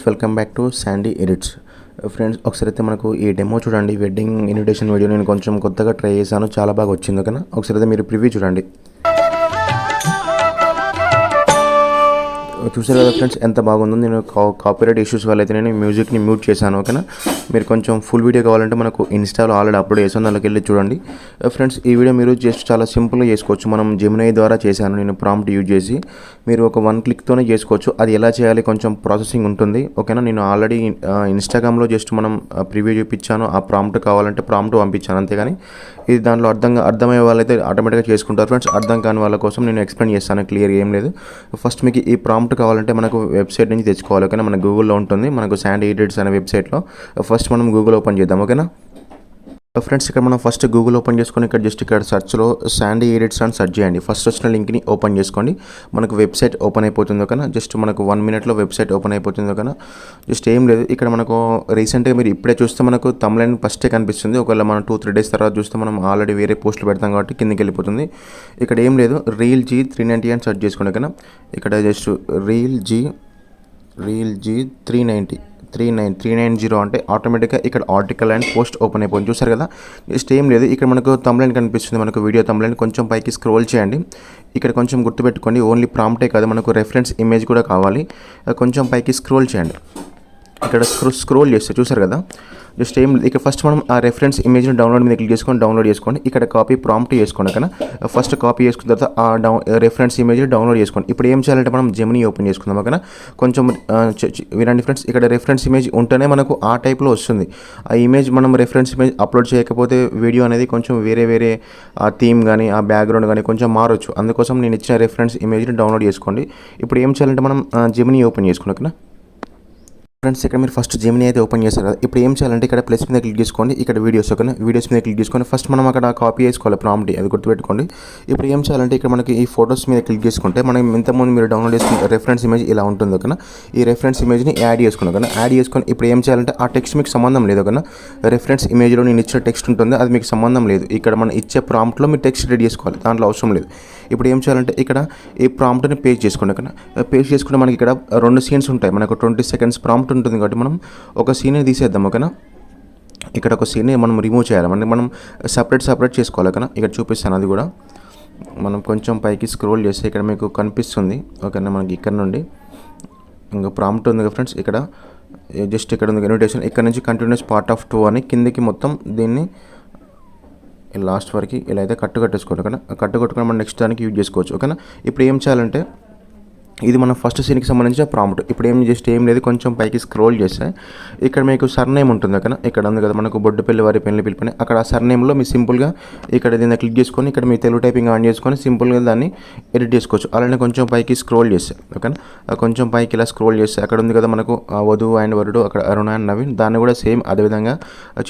Welcome back to Sandy edits. Friends, ఒకసారి అయితే మనకు ఈ డెమో చూడండి. వెడ్డింగ్ ఇన్విటేషన్ వీడియో నేను కొంచెం కొత్తగా ట్రై చేశాను, చాలా బాగా వచ్చింది. ఓకేనా, ఒకసారి అయితే మీరు ప్రివ్యూ చూడండి. చూసారు కదా ఫ్రెండ్స్, ఎంత బాగుందో. నేను కాపీరైట్ ఇష్యూస్ వల్ల అయితే నేను మ్యూజిక్ని మ్యూట్ చేశాను. ఓకేనా, మీరు కొంచెం ఫుల్ వీడియో కావాలంటే మనకు ఇన్స్టాలో ఆల్రెడీ అప్లోడ్ చేసాను, దానికి వెళ్ళి చూడండి. ఫ్రెండ్స్, ఈ వీడియో మీరు జస్ట్ చాలా సింపుల్గా చేసుకోవచ్చు. మనం జెమినీ ద్వారా చేశాను నేను, ప్రాంప్ట్ యూజ్ చేసి. మీరు ఒక 1 క్లిక్తోనే చేసుకోవచ్చు. అది ఎలా చేయాలి కొంచెం ప్రాసెసింగ్ ఉంటుంది. ఓకేనా, నేను ఆల్రెడీ ఇన్స్టాగ్రామ్లో జస్ట్ మనం ప్రివ్యూ చూపించాను. ఆ ప్రాంప్ట్ కావాలంటే ప్రాంప్ట్ పంపించాను, అంతేగాని ఇది దాంట్లో అర్థమయ్యే వాళ్ళైతే ఆటోమేటిక్గా చేసుకుంటారు. ఫ్రెండ్స్, అర్థం కాని వాళ్ళ కోసం నేను ఎక్స్ప్లెయిన్ చేస్తాను, క్లియర్గా ఏం లేదు. ఫస్ట్ మీకు ఈ ప్రాంప్ట్ కావాలంటే మనకు వెబ్సైట్ నుంచి తెచ్చుకోవాలి. ఓకేనా, మన గూగుల్లో ఉంటుంది, మనకు శాండీ ఎడిట్స్ అనే వెబ్సైట్లో. ఫస్ట్ మనం గూగుల్ ఓపెన్ చేద్దాం. ఓకేనా ఫ్రెండ్స్, ఇక్కడ మనం ఫస్ట్ గూగుల్ ఓపెన్ చేసుకొని ఇక్కడ సర్చ్లో శాండీ ఎడిట్స్ అని సెర్చ్ చేయండి. ఫస్ట్ వచ్చిన లింక్ని ఓపెన్ చేసుకోండి, మనకు వెబ్సైట్ ఓపెన్ అయిపోతుంది. ఓకేనా, జస్ట్ మనకు 1 మినిట్లో వెబ్సైట్ ఓపెన్ అయిపోతుంది. ఓకేనా, జస్ట్ ఏం లేదు. ఇక్కడ మనకు రీసెంట్గా మీరు ఇప్పుడే చూస్తే మనకు తమ్లైన్ ఫస్టే కనిపిస్తుంది. ఒకవేళ మనం 2-3 డేస్ తర్వాత చూస్తే మనం ఆల్రెడీ వేరే పోస్టులు పెడతాం కాబట్టి కిందకి వెళ్ళిపోతుంది. ఇక్కడ ఏం లేదు, రీల్ జీ 390 అని సెర్చ్ చేసుకోండి. ఓకేనా, ఇక్కడ జస్ట్ రీల్ జీ 390 అంటే ఆటోమేటిక్గా ఇక్కడ ఆర్టికల్ అండ్ పోస్ట్ ఓపెన్ అయిపోయింది. చూసారు కదా, జస్ట్ ఏం లేదు. ఇక్కడ మనకు తమ్లైన్ కనిపిస్తుంది, మనకు వీడియో తమ్లైన్. కొంచెం పైకి స్క్రోల్ చేయండి. ఇక్కడ కొంచెం గుర్తుపెట్టుకోండి, ఓన్లీ ప్రాంప్టే కాదు, మనకు రెఫరెన్స్ ఇమేజ్ కూడా కావాలి. కొంచెం పైకి స్క్రోల్ చేయండి. ఇక్కడ స్క్రోల్ చేస్తే చూసారు కదా, జస్ట్ ఏం ఇక్కడ ఫస్ట్ మనం ఆ రెఫరెన్స్ ఇమేజ్ని డౌన్లోడ్ మీద క్లిక్ చేసుకొని డౌన్లోడ్ చేసుకోండి. ఇక్కడ కాపీ ప్రాంప్ట్ చేసుకోండి. ఓకేనా, ఫస్ట్ కాపీ చేసుకున్న తర్వాత ఆ రెఫరెన్స్ ఇమేజ్ని డౌన్లోడ్ చేసుకోండి. ఇప్పుడు ఏం చేయాలంటే మనం జెమినీ ఓపెన్ చేసుకుందాం. ఓకేనా, కొంచెం వినండి ఫ్రెండ్స్, ఇక్కడ రెఫరెన్స్ ఇమేజ్ ఉంటేనే మనకు ఆ టైప్లో వస్తుంది. ఆ ఇమేజ్ మనం రెఫరెన్స్ ఇమేజ్ అప్లోడ్ చేయకపోతే వీడియో అనేది కొంచెం వేరే ఆ థీమ్ కానీ ఆ బ్యాక్గ్రౌండ్ కానీ కొంచెం మారొచ్చు. అందుకోసం నేను ఇచ్చిన రెఫరెన్స్ ఇమేజ్ని డౌన్లోడ్ చేసుకోండి. ఇప్పుడు ఏం చేయాలంటే మనం జెమినీ ఓపెన్ చేసుకోండి. ఓకేనా ఫ్రెండ్స్, ఇక్కడ మీరు ఫస్ట్ జెమినీ అయితే ఓపెన్ చేస్తారు కదా. ఇప్పుడు ఏం చేయాలంటే ఇక్కడ ప్లస్ మీద క్లిక్ చేసుకోండి, ఇక్కడ వీడియోస్. ఓకేనా, వీడియోస్ మీద క్లిక్ చేసుకోండి. ఫస్ట్ మనం అక్కడ కాపీ చేసుకోవాలి ప్రాంప్ట్, అది గుర్తుపెట్టుకోండి. ఇప్పుడు ఏం చేయాలంటే ఇక్కడ మనకి ఈ ఫొటోస్ మీద క్లిక్ చేసుకుంటే మనం ఇంతకుముందు మీరు డౌన్లోడ్ చేసుకున్న రెఫరెన్స్ ఇమేజ్ ఇలా ఉంటుంది. ఓకేనా, ఈ రెఫరెన్స్ ఇమేజ్ని యాడ్ చేసుకున్నాం. ఓకేనా, యాడ్ చేసుకొని ఇప్పుడు ఏం చేయాలంటే ఆ టెక్స్ట్ మీకు సంబంధం లేదు. ఓకేనా, రెఫరెన్స్ ఇమేజ్లో నేను ఇచ్చిన టెక్స్ట్ ఉంటుంది, అది మీకు సంబంధం లేదు. ఇక్కడ మనం ఇచ్చే ప్రాంప్ట్లో మీరు టెక్స్ట్ రెడీ చేసుకోవాలి, దాంట్లో అవసరం లేదు. ఇప్పుడు ఏం చేయాలంటే ఇక్కడ ఈ ప్రాంప్ట్ని పేస్ట్ చేసుకోండి. ఓకేనా, పేస్ట్ చేసుకుంటే మనకి ఇక్కడ 2 సీన్స్ ఉంటాయి. మనకు 20 సెకండ్స్ ప్రాంప్ట్ ఉంటుంది కాబట్టి మనం ఒక సీన్ని తీసేద్దాం. ఓకేనా, ఇక్కడ ఒక సీన్ని మనం రిమూవ్ చేయాలి, మనం సపరేట్ చేసుకోవాలి. ఓకేనా, ఇక్కడ చూపిస్తాను అది కూడా. మనం కొంచెం పైకి స్క్రోల్ చేస్తే ఇక్కడ మీకు కనిపిస్తుంది. ఓకేనా, మనకి ఇక్కడ నుండి ఇంకా ప్రాంప్ట్ ఉంది కదా ఫ్రెండ్స్, ఇక్కడ జస్ట్ ఇక్కడ ఉంది ఇన్విటేషన్. ఇక్కడ నుంచి కంటిన్యూస్ పార్ట్ ఆఫ్ 2 అని కిందికి మొత్తం దీన్ని లాస్ట్ వరకు ఇలా అయితే కట్టుకోవాలి. ఓకేనా, కట్టుకొని మనం నెక్స్ట్ దానికి యూజ్ చేసుకోవచ్చు. ఓకేనా, ఇప్పుడు ఏం చేయాలంటే ఇది మన ఫస్ట్ సీన్కి సంబంధించిన ప్రాంప్ట్. ఇప్పుడు ఏం లేదు, కొంచెం పైకి స్క్రోల్ చేస్తే ఇక్కడ మీకు సర్నేమ్ ఉంటుంది. ఓకేనా, ఇక్కడ ఉంది కదా మనకు బొడ్డుపల్లి వారి పెళ్లి పిలిపని, అక్కడ ఆ సర్నేమ్లో మీ సింపుల్గా ఇక్కడ దీన్ని క్లిక్ చేసుకొని ఇక్కడ మీ తెలుగు టైపింగ్ ఆన్ చేసుకొని సింపుల్గా దాన్ని ఎడిట్ చేసుకోవచ్చు. అలానే కొంచెం పైకి స్క్రోల్ చేస్తే, ఓకేనా, కొంచెం పైకి ఇలా స్క్రోల్ చేస్తే అక్కడ ఉంది కదా మనకు వధువు అండ్ వరుడు, అక్కడ అరుణ అండ్ నవీన్, దాన్ని కూడా సేమ్ అదేవిధంగా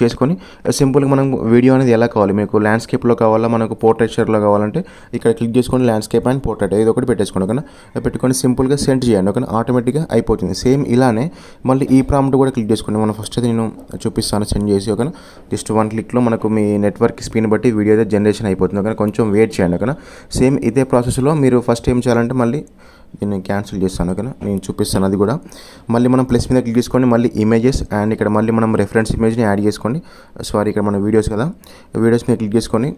చేసుకొని సింపుల్గా మనం వీడియో అనేది ఎలా కావాలి, మీకు ల్యాండ్స్కేప్లో కావాలా, మనకు పోర్ట్రేచర్లో కావాలంటే ఇక్కడ క్లిక్ చేసుకొని ల్యాండ్స్కేప్ అండ్ పోర్ట్రేట్ ఇది ఒకటి పెట్టేసుకోండి. ఓకేనా, పెట్టుకొని సింపుల్గా సెండ్ చేయండి. ఓకే, ఆటోమేటిక్గా అయిపోతుంది. సేమ్ ఇలానే మళ్ళీ ఈ ప్రాంప్ట్ కూడా క్లిక్ చేసుకోండి. మనం ఫస్ట్ అయితే నేను చూపిస్తాను సెండ్ చేసి. ఓకేనా, జస్ట్ 1 క్లిక్లో మనకు మీ నెట్వర్క్ స్పీడ్ బట్టి వీడియో అయితే జనరేషన్ అయిపోతుంది. ఓకే, కొంచెం వెయిట్ చేయండి. ఓకేనా, సేమ్ ఇదే ప్రాసెస్లో మీరు ఫస్ట్ ఏం చేయాలంటే మళ్ళీ దీన్ని క్యాన్సిల్ చేస్తాను. ఓకేనా, నేను చూపిస్తాను అది కూడా. మళ్ళీ మనం ప్లస్ మీద క్లిక్ చేసుకోండి, మళ్ళీ ఇమేజెస్ అండ్ ఇక్కడ మళ్ళీ మనం రెఫరెన్స్ ఇమేజ్ని యాడ్ చేసుకోండి. ఇక్కడ మన వీడియోస్ కదా, వీడియోస్ మీద క్లిక్ చేసుకొని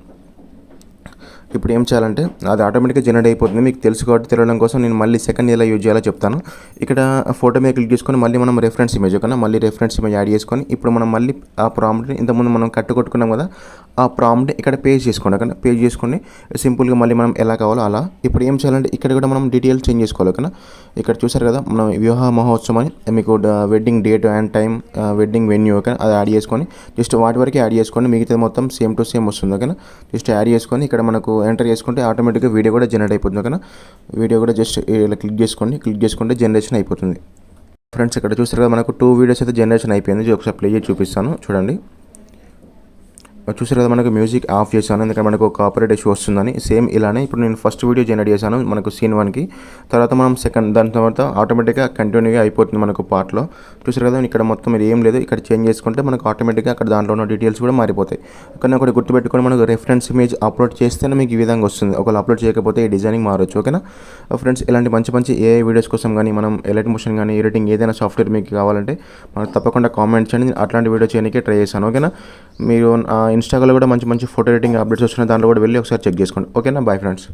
ఇప్పుడు ఏం చేయాలంటే అది ఆటోమేటిక్గా జనరేట్ అయిపోతుంది. మీకు తెలుసు కాబట్టి తెలియడం కోసం నేను మళ్ళీ సెకండ్ ఎలా యూజ్ చేయాలో చెప్తాను. ఇక్కడ ఫోటో మీద క్లిక్ చేసుకొని మళ్ళీ మనం రెఫరెన్స్ ఇమేజ్, ఓకేనా, మళ్ళీ రెఫరెన్స్ ఇమేజ్ యాడ్ చేసుకొని ఇప్పుడు మనం మళ్ళీ ఆ ప్రాంప్ట్ని ఇంతకుముందు మనం కట్టుకొట్టుకున్నాం కదా, ఆ ప్రాంప్ట్ ఇక్కడ పేజ్ చేసుకోండి. ఓకేనా, పేజ్ చేసుకొని సింపుల్గా మళ్ళీ మనం ఎలా కావాలో అలా. ఇప్పుడు ఏం చేయాలంటే ఇక్కడ కూడా మనం డీటెయిల్స్ చేంజ్ చేసుకోవాలి. ఓకేనా, ఇక్కడ చూసారు కదా మనం వివాహ మహోత్సవం అని మీకు wedding date and time, wedding venue, ఓకేనా, అది యాడ్ చేసుకొని జస్ట్ వాటి వరకు యాడ్ చేసుకోండి. మిగతా మొత్తం సేమ్ టు సేమ్ వస్తుంది. ఓకేనా, జస్ట్ యాడ్ చేసుకొని ఇక్కడ మనకు ఎంటర్ చేసుకుంటే ఆటోమేటిక్గా వీడియో కూడా జనరేట్ అయిపోతుంది. ఓకేనా, వీడియో కూడా జస్ట్ ఇలా క్లిక్ చేసుకుంటే జనరేషన్ అయిపోతుంది. ఫ్రెండ్స్, ఇక్కడ చూస్తారు కదా మనకు 2 వీడియోస్ అయితే జనరేషన్ అయిపోయింది. ఒకసారి ప్లే చేసి చూపిస్తాను చూడండి. చూసారు కదా మనకు మ్యూజిక్ ఆఫ్ చేశాను ఎందుకంటే మనకు కాపీరైట్ ఇష్యూ వస్తుందని. సేమ్ ఇలానే ఇప్పుడు నేను ఫస్ట్ వీడియో జనరేట్ చేశాను మనకు సీన్ 1కి, తర్వాత మనం సెకండ్ దాని తర్వాత ఆటోమేటిక్గా కంటిన్యూగా అయిపోతుంది మనకు పార్ట్లో. చూసారు కదా ఇక్కడ మొత్తం ఇది ఏం లేదు, ఇక్కడ చేంజ్ చేసుకుంటే మనకు ఆటోమేటిక్గా అక్కడ దాంట్లో ఉన్న డీటెయిల్స్ కూడా మారిపోతాయి. కానీ ఒకటి గుర్తుపెట్టుకొని మనకు రెఫరెన్స్ ఇమేజ్ అప్లోడ్ చేస్తేనే మీకు ఈ విధంగా వస్తుంది. ఒకవేళ అప్లోడ్ చేయకపోతే ఈ డిజైనింగ్ మారొచ్చు. ఓకేనా ఫ్రెండ్స్, ఇలాంటి మంచి మంచి ఏఐ వీడియోస్ కోసం కానీ మనం ఎలైట్ మోషన్ కానీ ఎడిటింగ్ ఏదైనా సాఫ్ట్వేర్ మీకు కావాలంటే మనకు తప్పకుండా కామెంట్ చేయండి. అట్లాంటి వీడియో చేయడానికి ట్రై చేశాను. ఓకేనా, మీరు ఇన్స్టాగ్రామ్లో కూడా మంచి మంచి ఫోటో ఎడిటింగ్ అప్డేట్స్ వస్తున్నాయి, దాంట్లో కూడా వెళ్ళి ఒకసారి చెక్ చేసుకోండి. ఓకేనా, బాయ్ ఫ్రెండ్స్.